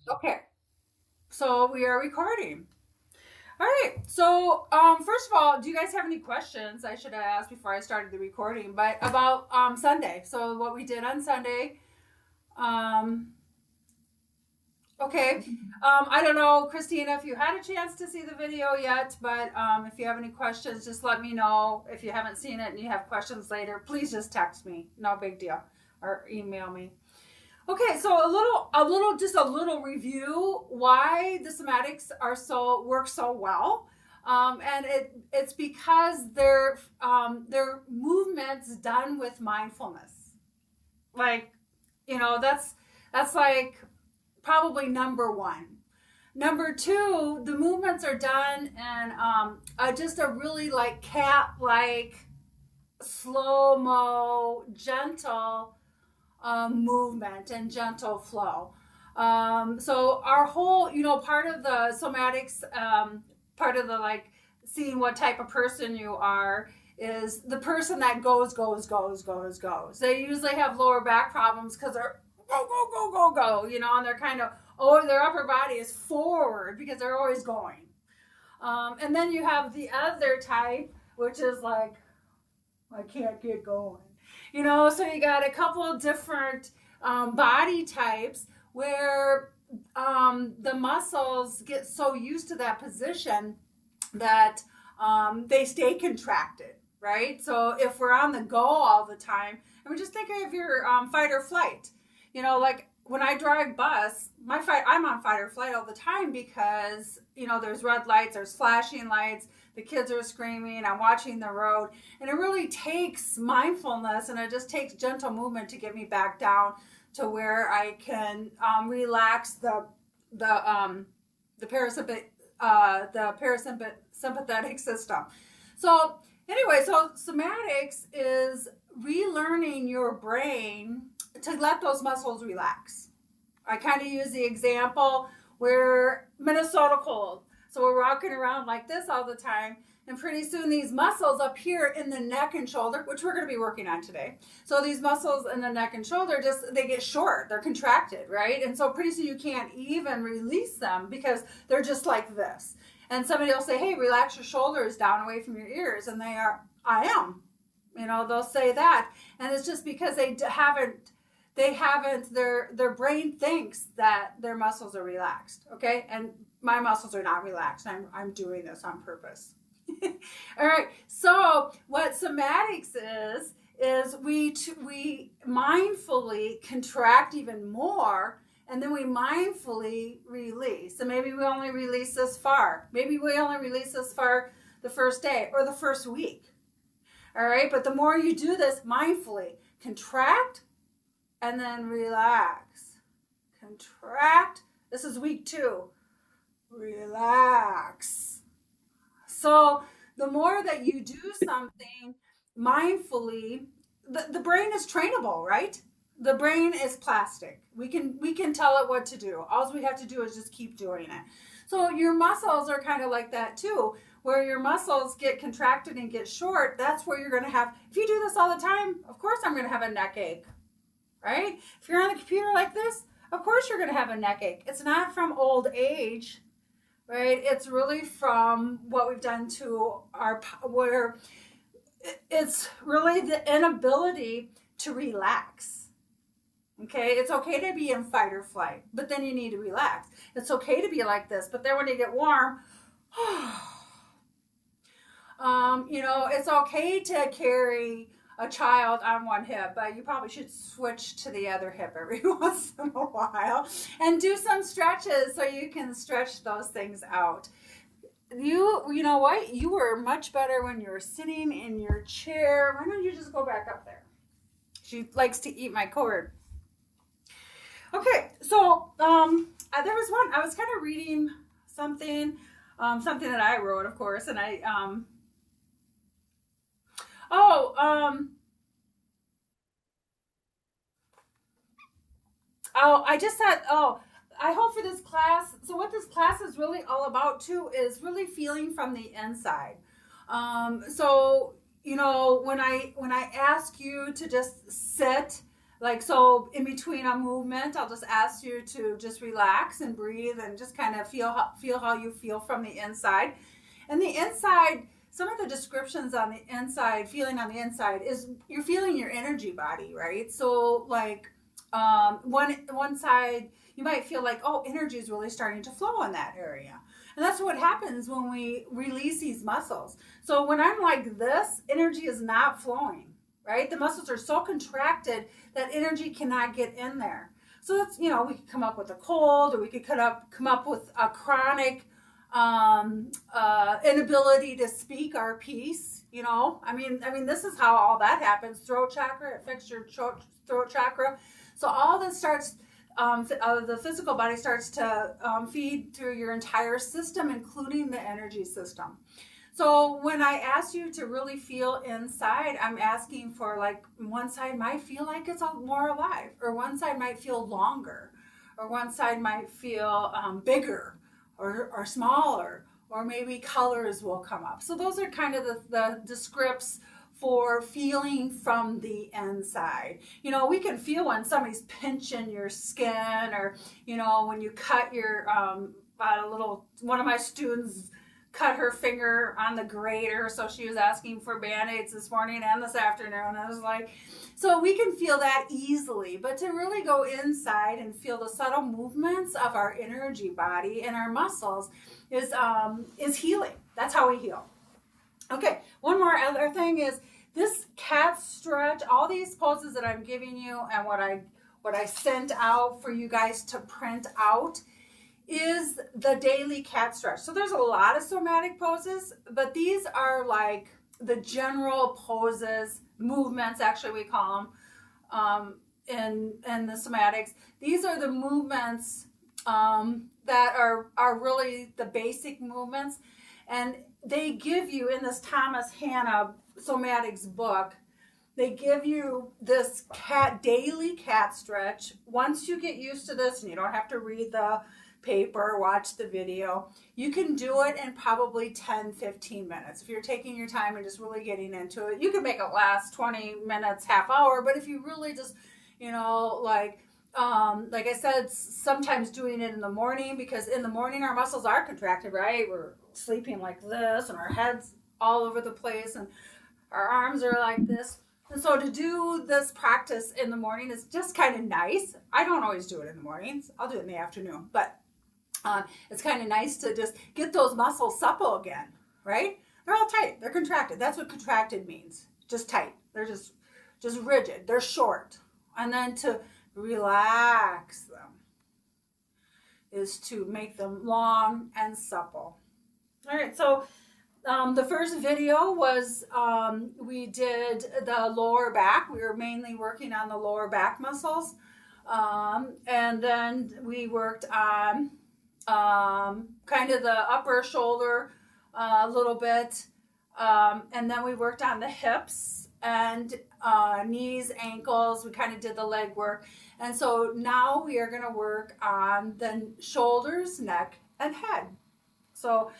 Okay, so we are recording. All right. So, first of all, do you guys have any questions? I should have asked before I started the recording, but about Sunday. So, what we did on Sunday. Um, okay. I don't know, Christina, if you had a chance to see the video yet, but if you have any questions, just let me know. If you haven't seen it and you have questions later, please just text me. No big deal, or email me. Okay, so just a little review why the somatics work so well, and it's because they're movements done with mindfulness. Like, that's like probably number one. Number two, the movements are done in just a really like cat like slow mo, gentle movement and gentle flow. So our whole, part of the somatics, part of the like seeing what type of person you are is the person that goes, goes, goes, goes, goes. They usually have lower back problems because they're go, go, go, go, go, and they're kind of, oh, their upper body is forward because they're always going. And then you have the other type, which is like, I can't get going. So you got a couple of different body types where the muscles get so used to that position that they stay contracted, right? So if we're on the go all the time, I mean, just think of your fight or flight. Like when I drive bus, I'm on fight or flight all the time because there's red lights, there's flashing lights, the kids are screaming, I'm watching the road, and it really takes mindfulness and it just takes gentle movement to get me back down to where I can relax the the parasympathetic sympathetic system. So anyway, so somatics is relearning your brain to let those muscles relax. I kind of use the example where Minnesota cold. So we're walking around like this all the time, and pretty soon these muscles up here in the neck and shoulder, which we're going to be working on today. So these muscles in the neck and shoulder they get short, they're contracted, right? And so pretty soon you can't even release them because they're just like this. And somebody will say, "Hey, relax your shoulders down away from your ears," and they are, "I am." They'll say that, and it's just because they haven't their brain thinks that their muscles are relaxed, okay, and my muscles are not relaxed. I'm doing this on purpose. All right, so what somatics is we mindfully contract even more, and then we mindfully release. So maybe we only release this far, maybe we only release this far the first day or the first week. All right, but the more you do this mindfully, contract and then relax. Contract. This is week 2. Relax. So the more that you do something mindfully, the brain is trainable, right? The brain is plastic. We can tell it what to do. All we have to do is just keep doing it. So your muscles are kind of like that too, where your muscles get contracted and get short. That's where you're going to have, if you do this all the time, of course I'm going to have a neck ache, right? If you're on the computer like this, of course you're going to have a neck ache. It's not from old age, right? It's really from what we've done to where it's really the inability to relax. Okay, it's okay to be in fight or flight, but then you need to relax. It's okay to be like this, but then when you get warm, it's okay to carry a child on one hip, but you probably should switch to the other hip every once in a while and do some stretches so you can stretch those things out. You know what? You were much better when you were sitting in your chair. Why don't you just go back up there? She likes to eat my cord. Okay, so there was one. I was kind of reading something, something that I wrote, of course, and oh, I just thought, I hope for this class. So what this class is really all about too is really feeling from the inside. So when I ask you to just sit Like, so in between a movement, I'll just ask you to just relax and breathe and just kind of feel how you feel from the inside. And the inside, some of the descriptions on the inside, feeling on the inside, is you're feeling your energy body, right? So like one side, you might feel like, oh, energy is really starting to flow in that area. And that's what happens when we release these muscles. So when I'm like this, energy is not flowing, right? The muscles are so contracted that energy cannot get in there. So that's, we could come up with a cold, or we could come up with a chronic inability to speak our piece. I mean, this is how all that happens. Throat chakra, it affects your throat chakra. So all this starts, the physical body starts to feed through your entire system, including the energy system. So when I ask you to really feel inside, I'm asking for, like, one side might feel like it's more alive, or one side might feel longer, or one side might feel bigger or smaller, or maybe colors will come up. So those are kind of the scripts for feeling from the inside. We can feel when somebody's pinching your skin, or, when you cut your, one of my students cut her finger on the grater, so she was asking for Band-Aids this morning and this afternoon. I was like, so we can feel that easily, but to really go inside and feel the subtle movements of our energy body and our muscles is healing. That's how we heal. Okay, one more other thing is this cat stretch, all these poses that I'm giving you and what I sent out for you guys to print out is the daily cat stretch. So there's a lot of somatic poses, but these are like the general poses, movements, actually we call them in the somatics. These are the movements that are really the basic movements, and they give you in this Thomas Hanna Somatics book, they give you this daily cat stretch. Once you get used to this and you don't have to read the paper, watch the video, you can do it in probably 10-15 minutes. If you're taking your time and just really getting into it, you can make it last 20 minutes, half hour. But if you really just, like I said, sometimes doing it in the morning, because in the morning our muscles are contracted, right? We're sleeping like this, and our head's all over the place, and our arms are like this. And so to do this practice in the morning is just kind of nice. I don't always do it in the mornings. I'll do it in the afternoon. But it's kind of nice to just get those muscles supple again, right? They're all tight. They're contracted. That's what contracted means. Just tight. They're just rigid. They're short. And then to relax them is to make them long and supple. All right, so the first video was we did the lower back. We were mainly working on the lower back muscles. And then we worked on kind of the upper shoulder a little bit. And then we worked on the hips and knees, ankles. We kind of did the leg work. And so now we are going to work on the shoulders, neck, and head. So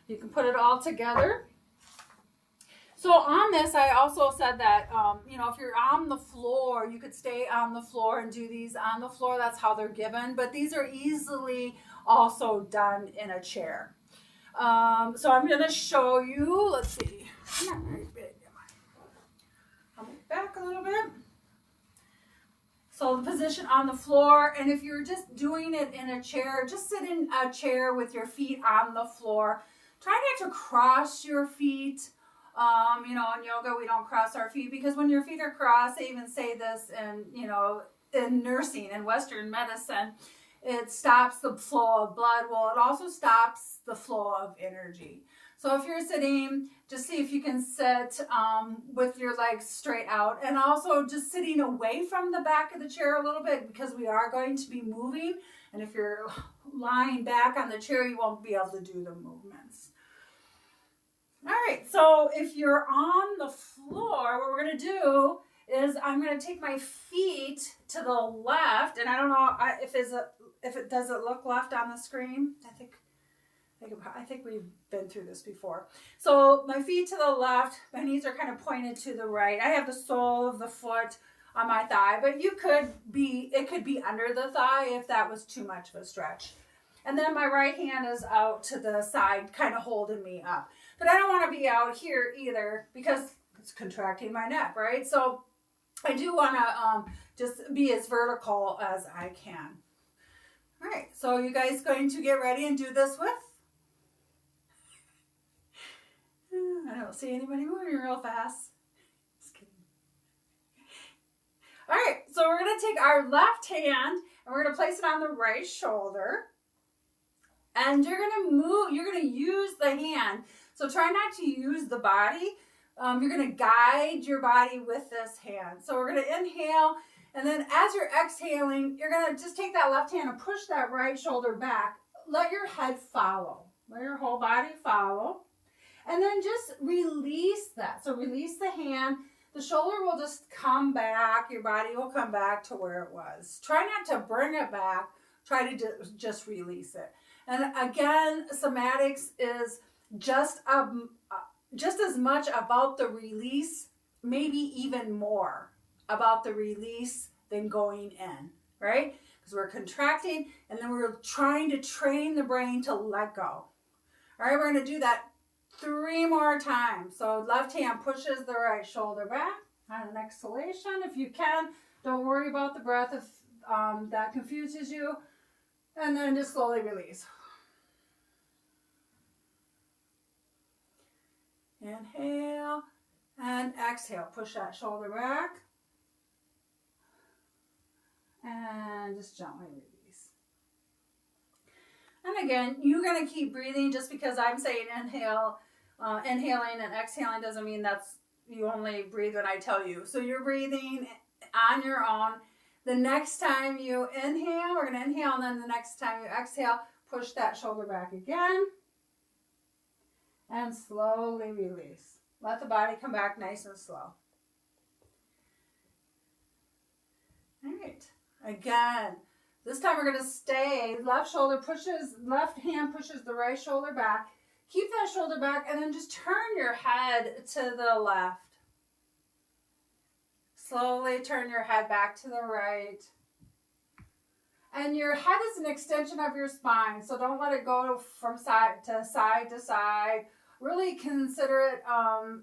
you can put it all together. So on this, I also said that, if you're on the floor, you could stay on the floor and do these on the floor. That's how they're given. But these are easily also done in a chair. So I'm going to show you. Let's see. I'm not very big, am I? I'll move back a little bit. So the position on the floor. And if you're just doing it in a chair, just sit in a chair with your feet on the floor. Try not to cross your feet. In yoga, we don't cross our feet, because when your feet are crossed, they even say this in nursing and Western medicine, it stops the flow of blood. Well, it also stops the flow of energy. So if you're sitting, just see if you can sit with your legs straight out, and also just sitting away from the back of the chair a little bit, because we are going to be moving. And if you're lying back on the chair, you won't be able to do the movements. All right, so if you're on the floor, what we're going to do is I'm going to take my feet to the left, and I don't know if it does it look left on the screen. I think we've been through this before. So my feet to the left, my knees are kind of pointed to the right. I have the sole of the foot on my thigh, but it could be under the thigh if that was too much of a stretch. And then my right hand is out to the side, kind of holding me up. But I don't want to be out here either because it's contracting my neck, right? So I do want to just be as vertical as I can. All right, so you guys going to get ready and do this with? I don't see anybody moving real fast. Just kidding. All right, so we're going to take our left hand and we're going to place it on the right shoulder. And you're going to use the hand. So try not to use the body. You're going to guide your body with this hand. So we're going to inhale. And then as you're exhaling, you're going to just take that left hand and push that right shoulder back. Let your head follow. Let your whole body follow. And then just release that. So release the hand. The shoulder will just come back. Your body will come back to where it was. Try not to bring it back. Try to just release it. And again, somatics is just as much about the release, maybe even more about the release than going in, right? Because we're contracting and then we're trying to train the brain to let go. All right, we're going to do that 3 more times. So left hand pushes the right shoulder back on an exhalation. If you can, don't worry about the breath if that confuses you. And then just slowly release. Inhale and exhale. Push that shoulder back. And just gently release. And again, you're going to keep breathing. Just because I'm saying inhale, inhaling and exhaling doesn't mean that's you only breathe when I tell you. So you're breathing on your own. The next time you inhale, we're going to inhale, and then the next time you exhale, push that shoulder back again. And slowly release. Let the body come back nice and slow. All right. Again, this time we're going to stay. Left hand pushes the right shoulder back. Keep that shoulder back and then just turn your head to the left. Slowly turn your head back to the right. And your head is an extension of your spine, so don't let it go from side to side to side. Really consider it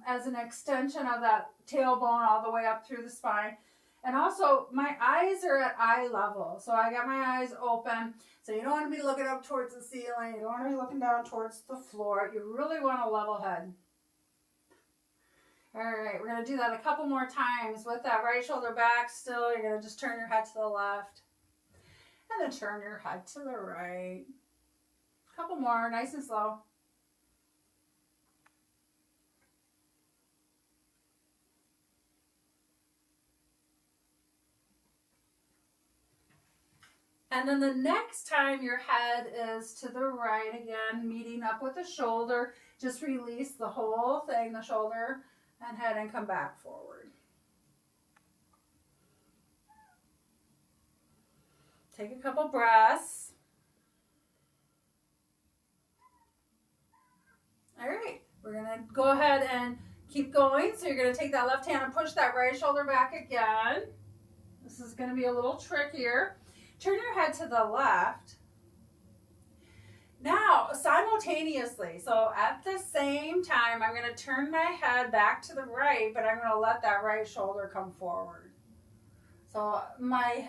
as an extension of that tailbone all the way up through the spine. And also, my eyes are at eye level, so I got my eyes open. So you don't want to be looking up towards the ceiling. You don't want to be looking down towards the floor. You really want a level head. All right, we're going to do that a couple more times with that right shoulder back still. You're going to just turn your head to the left. And then turn your head to the right. A couple more, nice and slow. And then the next time your head is to the right again, meeting up with the shoulder, just release the whole thing, the shoulder and head, and come back forward. Take a couple breaths. All right, we're going to go ahead and keep going. So you're going to take that left hand and push that right shoulder back again. This is going to be a little trickier. Turn your head to the left. Now, simultaneously, so at the same time, I'm going to turn my head back to the right, but I'm going to let that right shoulder come forward. So my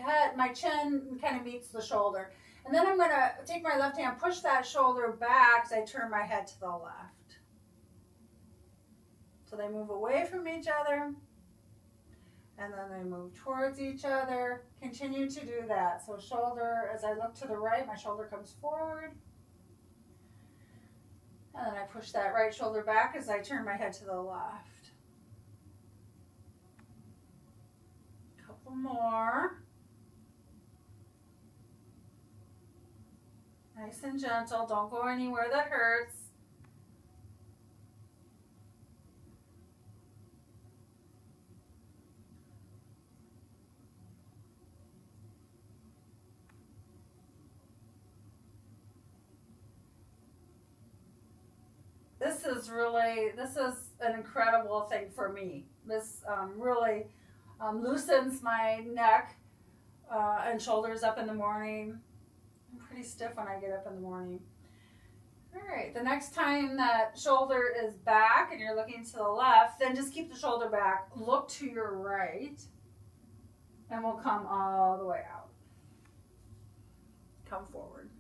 chin kind of meets the shoulder. And then I'm going to take my left hand, push that shoulder back as I turn my head to the left. So they move away from each other. And then they move towards each other. Continue to do that. So shoulder, as I look to the right, my shoulder comes forward. And then I push that right shoulder back as I turn my head to the left. A couple more. Nice and gentle. Don't go anywhere that hurts. This is an incredible thing for me. This really Loosens my neck and shoulders up in the morning. I'm pretty stiff when I get up in the morning. All right, the next time that shoulder is back and you're looking to the left, then just keep the shoulder back. Look to your right, and we'll come all the way out. Come forward.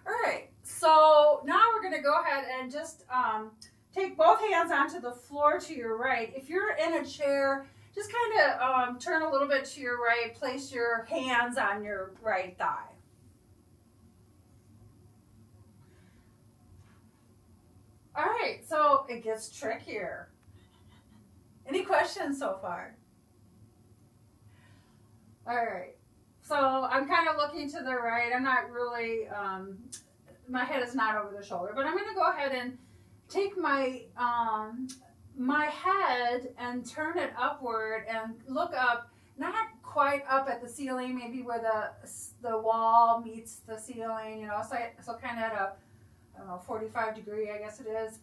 All right, so now we're going to go ahead and just take both hands onto the floor to your right. If you're in a chair, just kind of turn a little bit to your right. Place your hands on your right thigh. All right, so it gets trickier. Any questions so far? All right, so I'm kind of looking to the right. I'm not really, my head is not over the shoulder, but I'm going to go ahead and take my my head and turn it upward and look up, not quite up at the ceiling, maybe where the wall meets the ceiling, you know, so kind of at a, I don't know, 45 degree, I guess it is.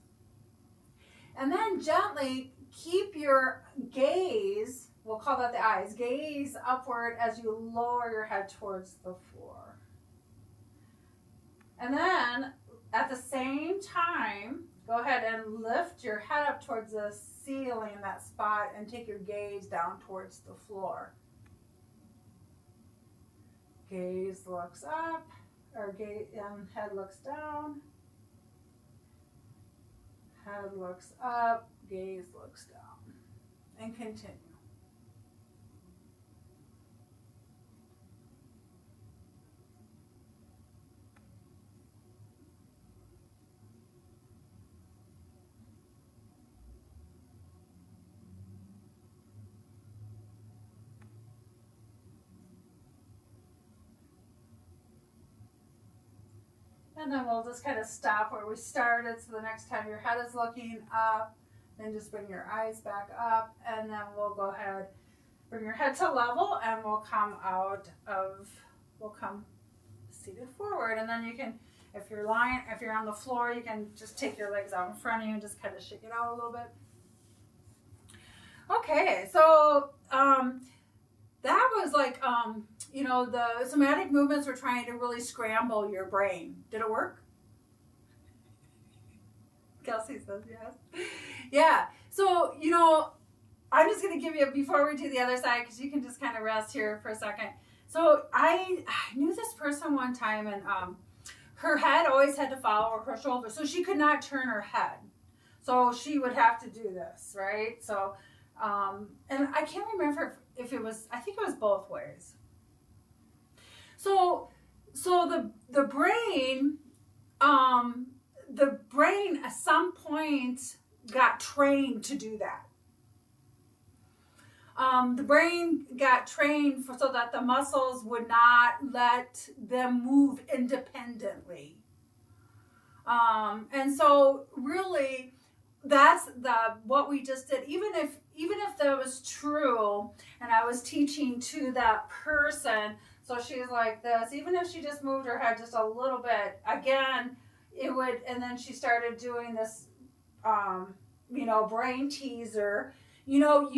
And then gently keep your gaze, we'll call that the eyes, gaze upward as you lower your head towards the floor. And then at the same time, go ahead and lift your head up towards the ceiling in that spot and take your gaze down towards the floor. Gaze looks up, or head looks down. Head looks up, gaze looks down. And continue. And then we'll just kind of stop where we started. So the next time your head is looking up, then just bring your eyes back up. And then we'll go ahead, bring your head to level, and we'll come seated forward. And then you can, if you're on the floor, you can just take your legs out in front of you and just kind of shake it out a little bit. Okay, so that was like, you know, the somatic movements were trying to really scramble your brain. Did it work? Kelsey says yes. Yeah, so, you know, I'm just going to give you, before we do the other side, because you can just kind of rest here for a second. So I knew this person one time, and her head always had to follow her shoulder, so she could not turn her head. So she would have to do this, right? So, and I can't remember if it was, I think it was both ways. So the brain at some point got trained to do that. The brain got trained so that the muscles would not let them move independently. And so really, that's what we just did. Even if that was true, and I was teaching to that person, so she's like this, even if she just moved her head just a little bit, again, it would, and then she started doing this, you know, brain teaser, you know,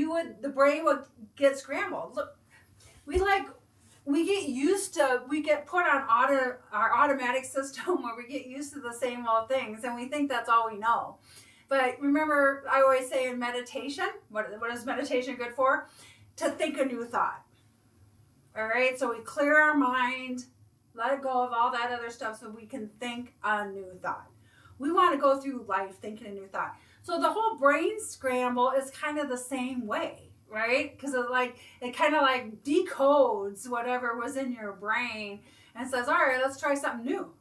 the brain would get scrambled. Look, we get put on our automatic system where we get used to the same old things, and we think that's all we know. But remember, I always say in meditation, what is meditation good for? To think a new thought. All right, so we clear our mind, let go of all that other stuff so we can think a new thought. We want to go through life thinking a new thought. So the whole brain scramble is kind of the same way, right? Because it kind of like decodes whatever was in your brain and says, all right, let's try something new.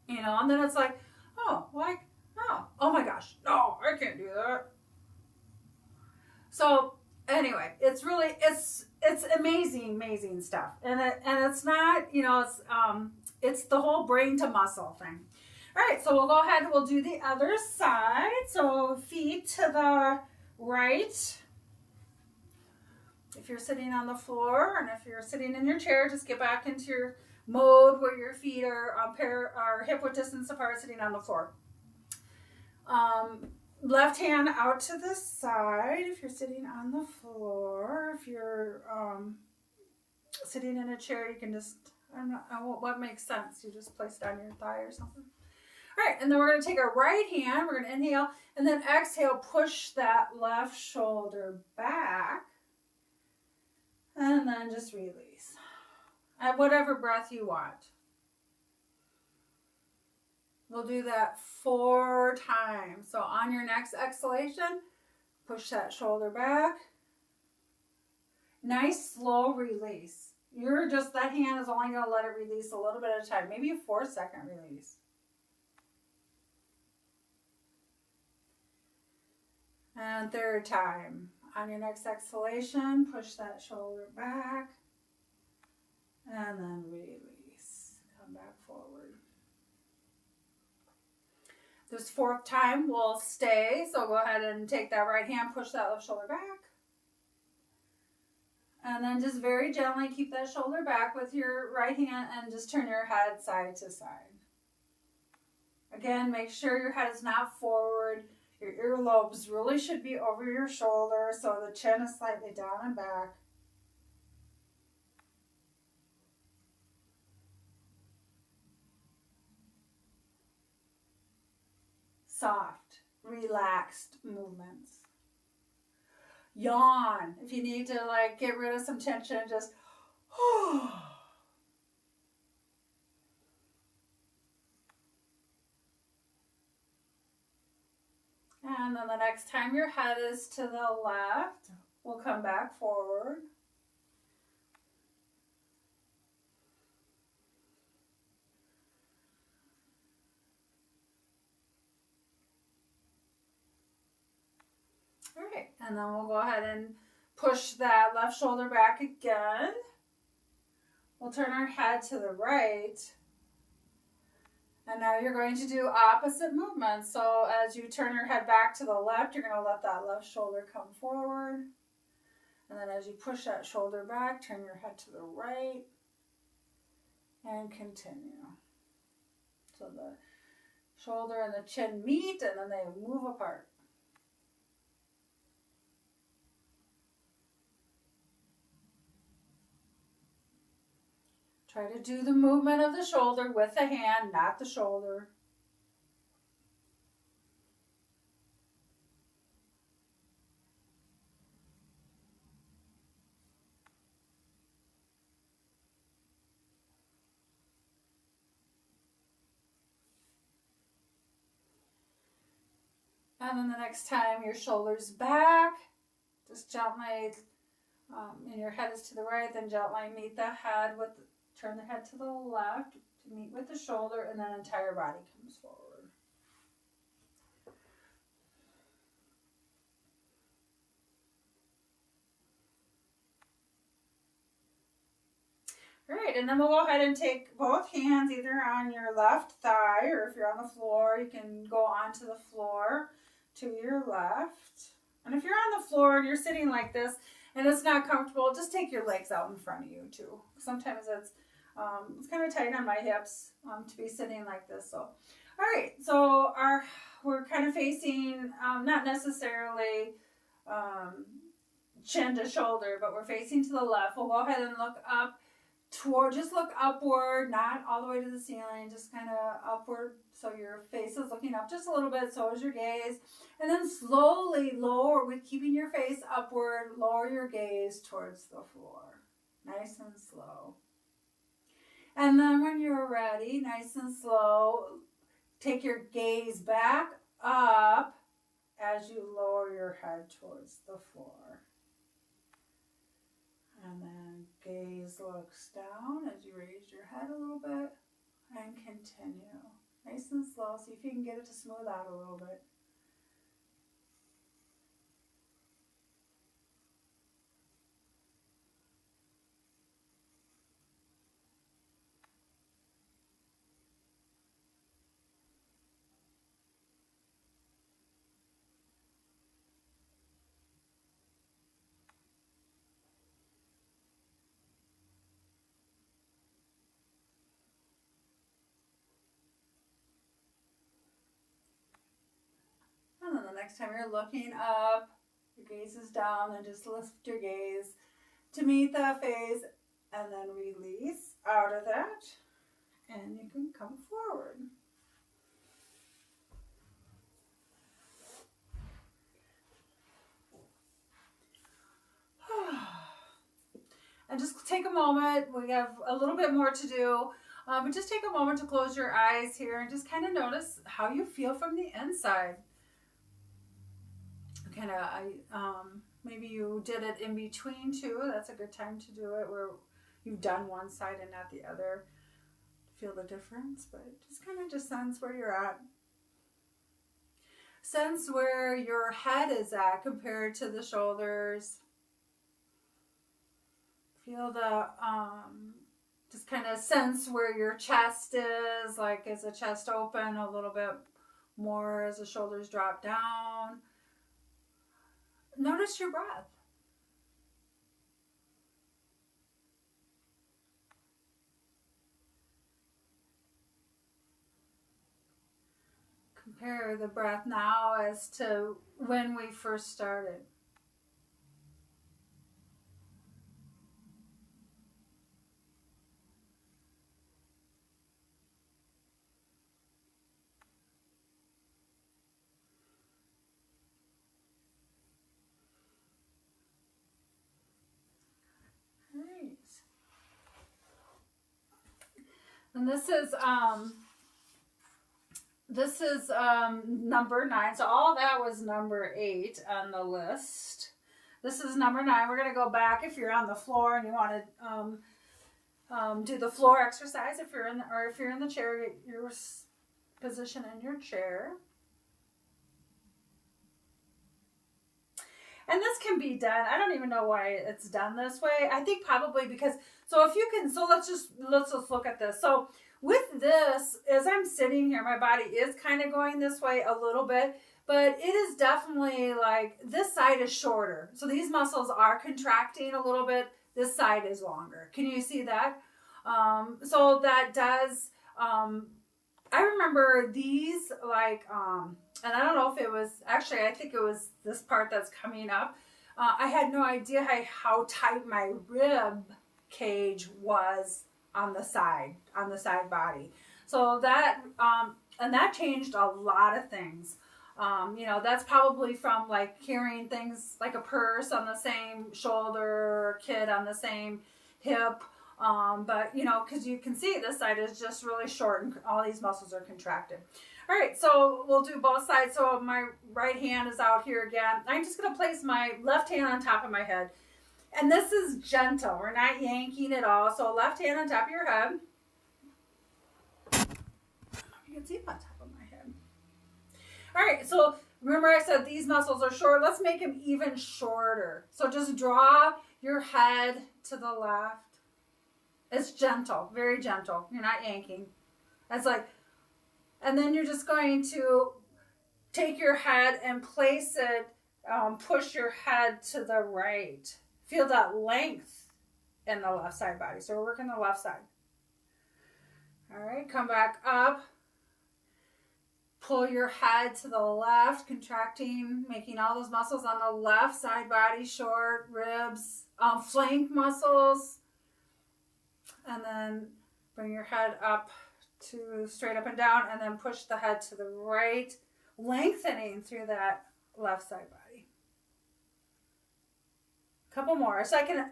You know, and then it's like, oh my gosh, no, I can't do that. So anyway, it's amazing stuff. And it's not, you know, it's the whole brain to muscle thing. All right, so we'll go ahead and we'll do the other side. So feet to the right. If you're sitting on the floor, and if you're sitting in your chair, just get back into your mode where your feet are hip width distance apart, sitting on the floor. Left hand out to the side if you're sitting on the floor. If you're sitting in a chair, you can just, I don't know what makes sense. You just place it on your thigh or something. All right, and then we're going to take our right hand. We're going to inhale and then exhale. Push that left shoulder back. And then just release. At whatever breath you want. We'll do that 4 times. So on your next exhalation, push that shoulder back. Nice slow release. That hand is only going to let it release a little bit at a time. Maybe a 4-second release. And 3rd time. On your next exhalation, push that shoulder back. And then release. Come back forward. This 4th time will stay. So go ahead and take that right hand, push that left shoulder back. And then just very gently keep that shoulder back with your right hand and just turn your head side to side. Again, make sure your head is not forward. Your earlobes really should be over your shoulder so the chin is slightly down and back. Soft, relaxed movements. Yawn. If you need to get rid of some tension, just and then the next time your head is to the left, we'll come back forward. All right, and then we'll go ahead and push that left shoulder back again. We'll turn our head to the right. And now you're going to do opposite movements. So as you turn your head back to the left, you're going to let that left shoulder come forward. And then as you push that shoulder back, turn your head to the right. And continue. So the shoulder and the chin meet and then they move apart. Try to do the movement of the shoulder with the hand, not the shoulder. And then the next time your shoulder's back, just gently, and your head is to the right, then gently meet the head with, turn the head to the left to meet with the shoulder, and then entire body comes forward. All right, and then we'll go ahead and take both hands either on your left thigh, or if you're on the floor, you can go onto the floor to your left. And if you're on the floor and you're sitting like this and it's not comfortable, just take your legs out in front of you too. Sometimes it's kind of tight on my hips to be sitting like this. So, all right, so we're kind of facing not necessarily chin to shoulder, but we're facing to the left. We'll go ahead and look up just look upward, not all the way to the ceiling, just kind of upward. So your face is looking up just a little bit, so is your gaze. And then slowly lower, with keeping your face upward, lower your gaze towards the floor. Nice and slow. And then when you're ready, nice and slow, take your gaze back up as you lower your head towards the floor. And then gaze looks down as you raise your head a little bit and continue. Nice and slow. See if you can get it to smooth out a little bit. next time you're looking up, your gaze is down, and just lift your gaze to meet that phase, and then release out of that, and you can come forward. And just take a moment. We have a little bit more to do. But just take a moment to close your eyes here and just kind of notice how you feel from the inside. Kind of, maybe you did it in between too. That's a good time to do it, where you've done one side and not the other. Feel the difference, but just kind of just sense where you're at. Sense where your head is at compared to the shoulders. Feel the, just kind of sense where your chest is, like is the chest open a little bit more as the shoulders drop down. Notice your breath. Compare the breath now as to when we first started. And this is number 9. So all that was number 8 on the list. This is number 9. We're going to go back if you're on the floor and you want to do the floor exercise. If you're in the chair, get your position in your chair. And this can be done. I don't even know why it's done this way. I think probably because, let's just look at this. So with this, as I'm sitting here, my body is kind of going this way a little bit, but it is definitely like this side is shorter. So these muscles are contracting a little bit. This side is longer. Can you see that? So that does, I remember these and I don't know if it was, actually I think it was this part that's coming up. I had no idea how tight my rib cage was on the side body. So that, and that changed a lot of things. That's probably from like carrying things like a purse on the same shoulder, kid on the same hip. But because you can see this side is just really short and all these muscles are contracted. All right, so we'll do both sides. So my right hand is out here again. I'm just going to place my left hand on top of my head. And this is gentle. We're not yanking at all. So left hand on top of your head. You can see it on top of my head. All right, so remember I said these muscles are short. Let's make them even shorter. So just draw your head to the left. It's gentle, very gentle. You're not yanking. That's like, and then you're just going to take your head and place it, push your head to the right. Feel that length in the left side body. So we're working the left side. All right, come back up. Pull your head to the left, contracting, making all those muscles on the left side body short, ribs, flank muscles. And then bring your head up to straight up and down, and then push the head to the right, lengthening through that left side body. A couple more. It's like an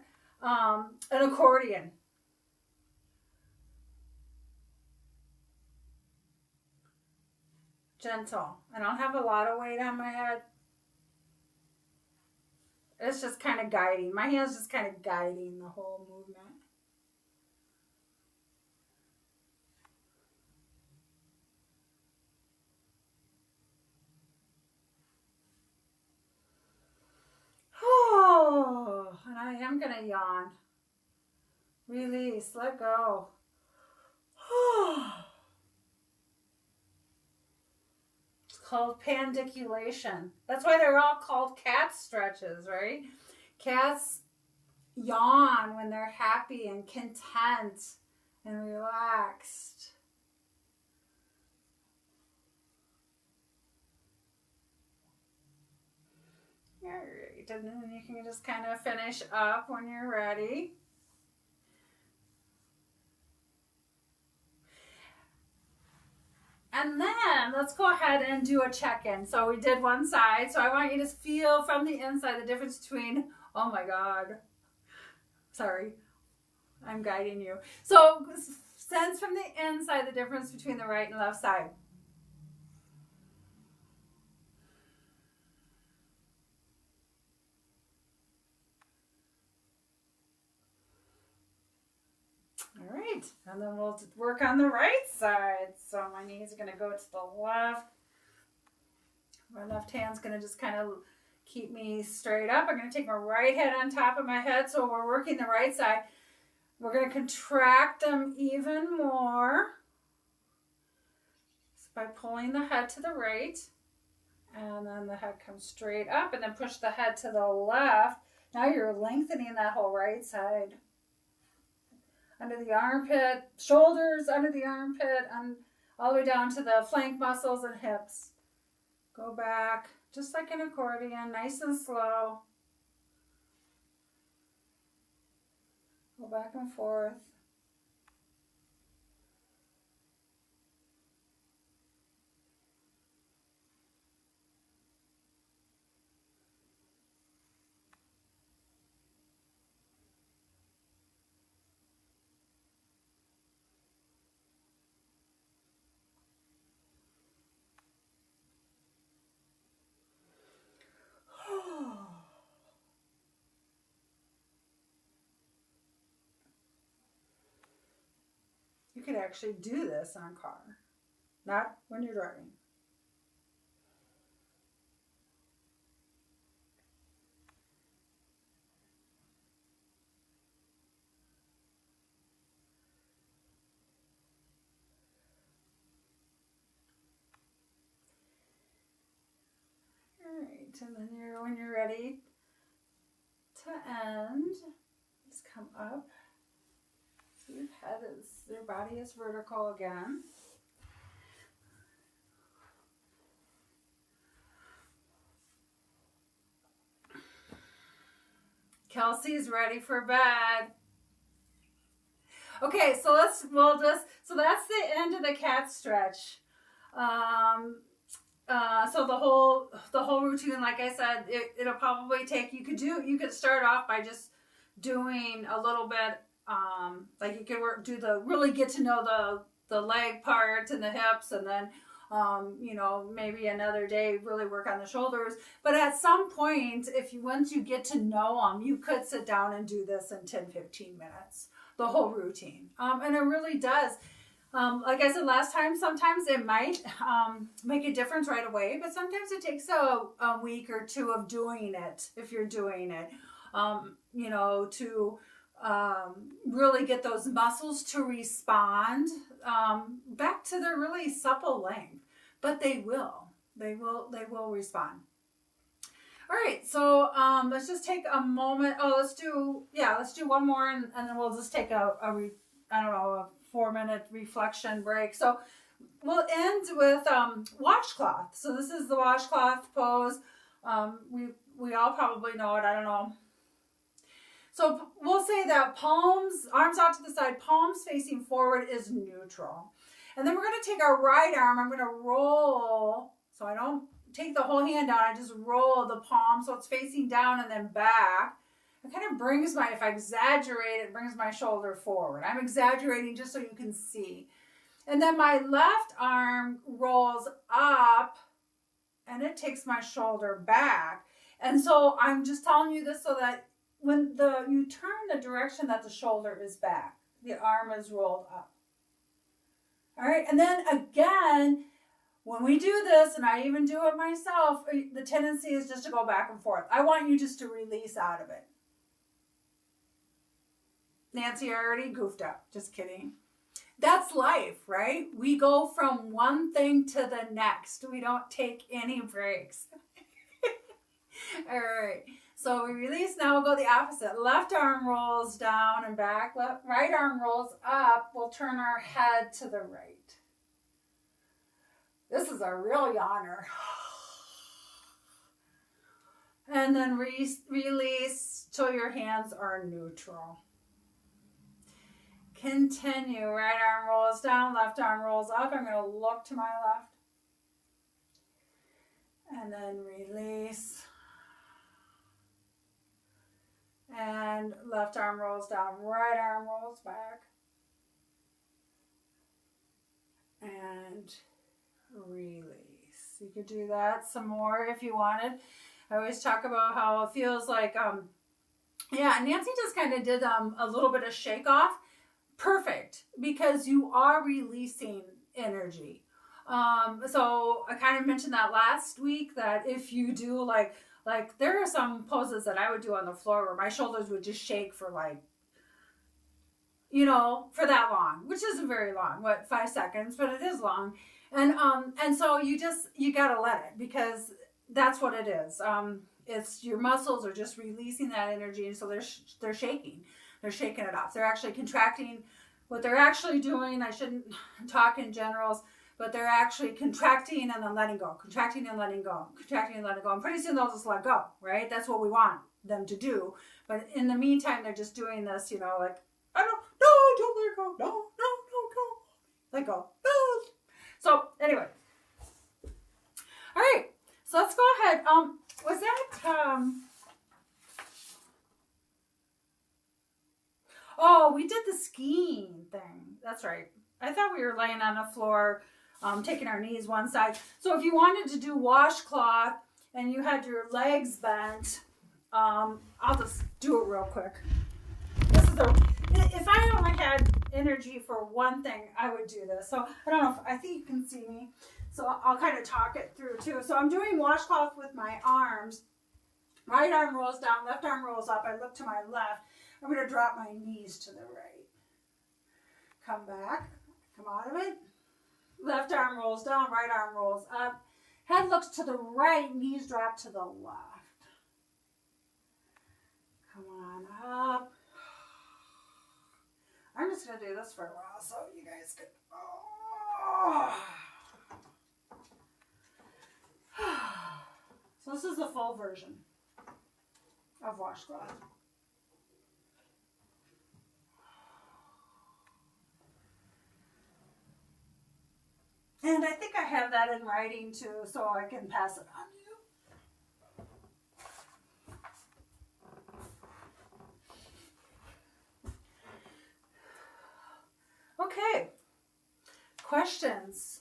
accordion. Gentle. I don't have a lot of weight on my head. It's just kind of guiding. My hand's just kind of guiding the whole movement. Oh, and I am going to yawn. Release, let go. It's called pandiculation. That's why they're all called cat stretches, right? Cats yawn when they're happy and content and relaxed. All right, and then you can just kind of finish up when you're ready. And then let's go ahead and do a check-in. So we did one side. So I want you to feel from the inside the difference between, oh my God, sorry, I'm guiding you. So sense from the inside the difference between the right and left side. All right, and then we'll work on the right side. So my knees are going to go to the left. My left hand's going to just kind of keep me straight up. I'm going to take my right hand on top of my head. So we're working the right side. We're going to contract them even more by pulling the head to the right. And then the head comes straight up, and then push the head to the left. Now you're lengthening that whole right side. Under the armpit, shoulders under the armpit, and all the way down to the flank muscles and hips. Go back, just like an accordion, nice and slow. Go back and forth. You could actually do this on a car, not when you're driving. All right, and then when you're ready to end, just come up. So your body is vertical again. Kelsey's ready for bed. Okay, so so that's the end of the cat stretch. So the whole routine, like I said, it'll probably take, you could start off by just doing a little bit, like you could really get to know the leg part and the hips, and then, maybe another day really work on the shoulders. But at some point, once you get to know them, you could sit down and do this in 10-15 minutes, the whole routine. And it really does. Like I said last time, sometimes it might make a difference right away, but sometimes it takes a week or two of doing it, if you're doing it, to really get those muscles to respond back to their really supple length. But they will respond. All right, so let's just take a moment. Let's do one more, and then we'll just take a 4-minute reflection break. So we'll end with washcloth. So this is the washcloth pose. We all probably know it. I don't know. So we'll say that arms out to the side, palms facing forward is neutral. And then we're going to take our right arm. I'm going to roll. So I don't take the whole hand down. I just roll the palm so it's facing down and then back. It kind of if I exaggerate, it brings my shoulder forward. I'm exaggerating just so you can see. And then my left arm rolls up and it takes my shoulder back. And so I'm just telling you this so that when you turn the direction that the shoulder is back, the arm is rolled up. All right, and then again, when we do this, and I even do it myself, the tendency is just to go back and forth. I want you just to release out of it. Nancy, I already goofed up. Just kidding. That's life, right? We go from one thing to the next. We don't take any breaks. All right. So we release. Now we'll go the opposite. Left arm rolls down and back. Right arm rolls up. We'll turn our head to the right. This is a real yawner. And then release till your hands are neutral. Continue. Right arm rolls down, left arm rolls up. I'm going to look to my left. And then release. And left arm rolls down, right arm rolls back. And release. You could do that some more if you wanted. I always talk about how it feels like, yeah, Nancy just kind of did a little bit of shake off. Perfect, because you are releasing energy. So I kind of mentioned that last week, that if you do like there are some poses that I would do on the floor where my shoulders would just shake for like, for that long, which isn't very long, 5 seconds, but it is long. And so you gotta let it, because that's what it is. It's your muscles are just releasing that energy, and so they're shaking. They're shaking it off. They're actually contracting. What they're actually doing, I shouldn't talk in generals, but they're actually contracting and then letting go, contracting and letting go, contracting and letting go. And pretty soon they'll just let go, right? That's what we want them to do. But in the meantime, they're just doing this, like, don't let go. No, go. Let go. No. So anyway. All right. So let's go ahead. Was that, oh, we did the skiing thing. That's right. I thought we were laying on the floor, taking our knees one side. So if you wanted to do washcloth and you had your legs bent, I'll just do it real quick. If I only had energy for one thing, I would do this. So I don't know I think you can see me. So I'll kind of talk it through too. So I'm doing washcloth with my arms. Right arm rolls down, left arm rolls up. I look to my left. I'm going to drop my knees to the right. Come back. Come out of it. Left arm rolls down, right arm rolls up. Head looks to the right, knees drop to the left. Come on up. I'm just going to do this for a while so you guys can... So this is the full version of washcloth. And I think I have that in writing too, so I can pass it on to you. Okay. Questions?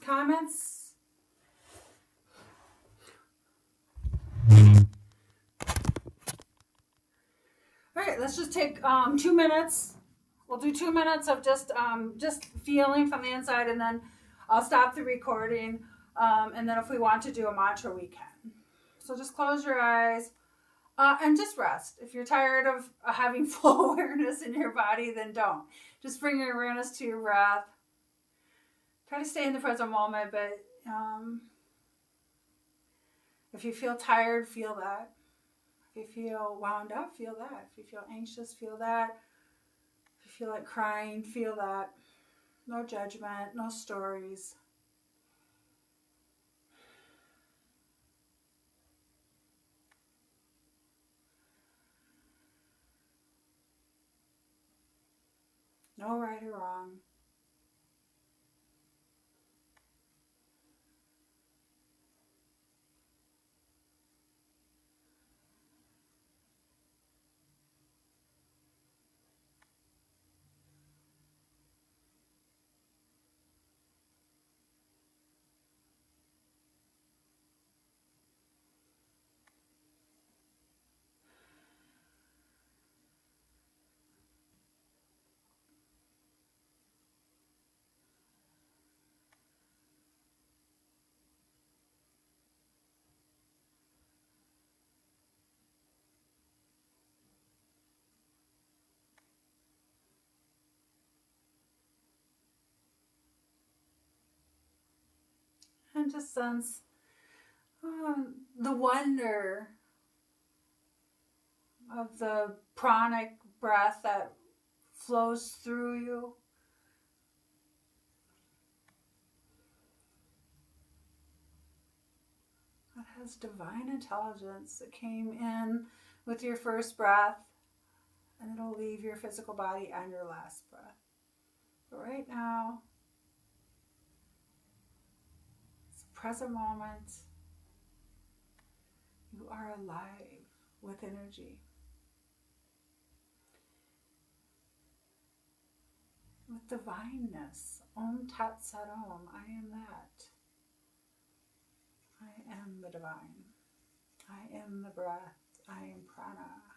Comments? All right, let's just take 2 minutes. We'll do 2 minutes of just feeling from the inside, and then I'll stop the recording. And then if we want to do a mantra, we can. So just close your eyes and just rest. If you're tired of having full awareness in your body, then don't. Just bring your awareness to your breath. Try to stay in the present moment, but if you feel tired, feel that. If you feel wound up, feel that. If you feel anxious, feel that. If you feel like crying, feel that. No judgment, no stories. No right or wrong. And just sense the wonder of the pranic breath that flows through you. That this divine intelligence that came in with your first breath, and it'll leave your physical body on your last breath. But right now, it's the present moment. You are alive with energy, with divineness. Om Tat Sat Om. I am that. I am the divine. I am the breath. I am prana.